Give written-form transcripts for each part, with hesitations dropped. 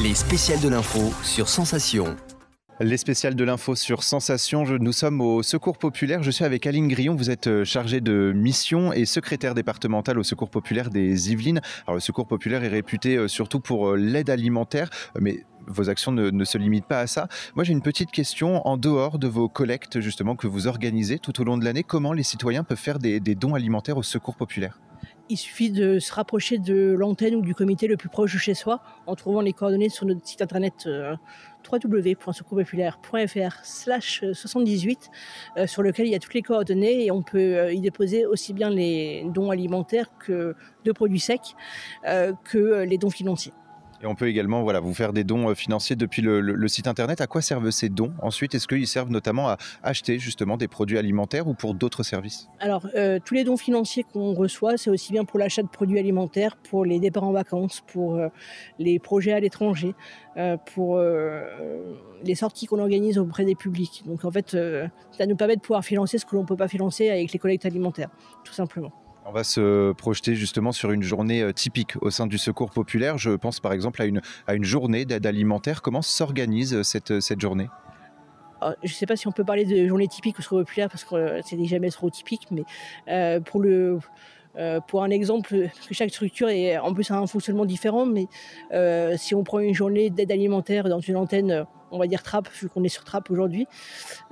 Les spéciales de l'info sur Sensation. Les spéciales de l'info sur Sensation, nous sommes au Secours Populaire. Je suis avec Aline Grillon, vous êtes chargée de mission et secrétaire départementale au Secours Populaire des Yvelines. Alors, le Secours Populaire est réputé surtout pour l'aide alimentaire, mais vos actions ne se limitent pas à ça. Moi, j'ai une petite question. En dehors de vos collectes justement que vous organisez tout au long de l'année, comment les citoyens peuvent faire des dons alimentaires au Secours Populaire ? Il suffit de se rapprocher de l'antenne ou du comité le plus proche de chez soi en trouvant les coordonnées sur notre site internet www.secourspopulaire.fr/78 sur lequel il y a toutes les coordonnées et on peut y déposer aussi bien les dons alimentaires que de produits secs que les dons financiers. Et on peut également vous faire des dons financiers depuis le site internet. À quoi servent ces dons ensuite ? Est-ce qu'ils servent notamment à acheter justement des produits alimentaires ou pour d'autres services ? Alors, tous les dons financiers qu'on reçoit, c'est aussi bien pour l'achat de produits alimentaires, pour les départs en vacances, pour les projets à l'étranger, pour les sorties qu'on organise auprès des publics. Donc en fait, ça nous permet de pouvoir financer ce que l'on ne peut pas financer avec les collectes alimentaires, tout simplement. On va se projeter justement sur une journée typique au sein du Secours Populaire. Je pense par exemple à une journée d'aide alimentaire. Comment s'organise cette journée ? Je ne sais pas si on peut parler de journée typique au Secours Populaire parce que c'est jamais trop typique, mais pour un exemple, parce que chaque structure en plus a un fonctionnement différent, mais si on prend une journée d'aide alimentaire dans une antenne, on va dire Trappes, vu qu'on est sur Trappes aujourd'hui,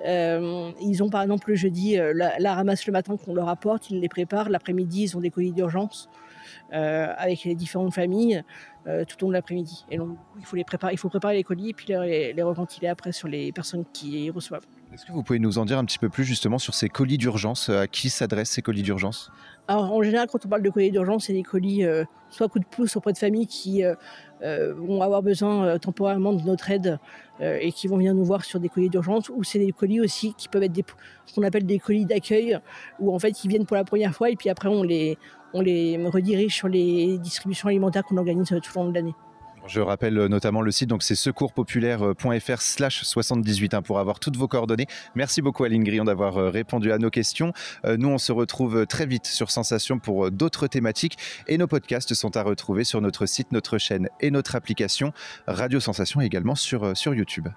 ils ont par exemple le jeudi la ramasse le matin qu'on leur apporte, ils les préparent, l'après-midi ils ont des colis d'urgence avec les différentes familles tout au long de l'après-midi. Et donc il faut préparer les colis et puis les reventiler après sur les personnes qui les reçoivent. Est-ce que vous pouvez nous en dire un petit peu plus justement sur ces colis d'urgence ? À qui s'adressent ces colis d'urgence ? Alors, en général, quand on parle de colis d'urgence, c'est des colis soit coup de pouce auprès de familles qui vont avoir besoin temporairement de notre aide et qui vont venir nous voir sur des colis d'urgence, ou c'est des colis aussi qui peuvent être ce qu'on appelle des colis d'accueil, où en fait ils viennent pour la première fois et puis après on les redirige sur les distributions alimentaires qu'on organise tout au long de l'année. Je rappelle notamment le site, donc c'est secourspopulaire.fr/78 pour avoir toutes vos coordonnées. Merci beaucoup Aline Grillon d'avoir répondu à nos questions. Nous, on se retrouve très vite sur Sensation pour d'autres thématiques et nos podcasts sont à retrouver sur notre site, notre chaîne et notre application Radio Sensation également sur YouTube.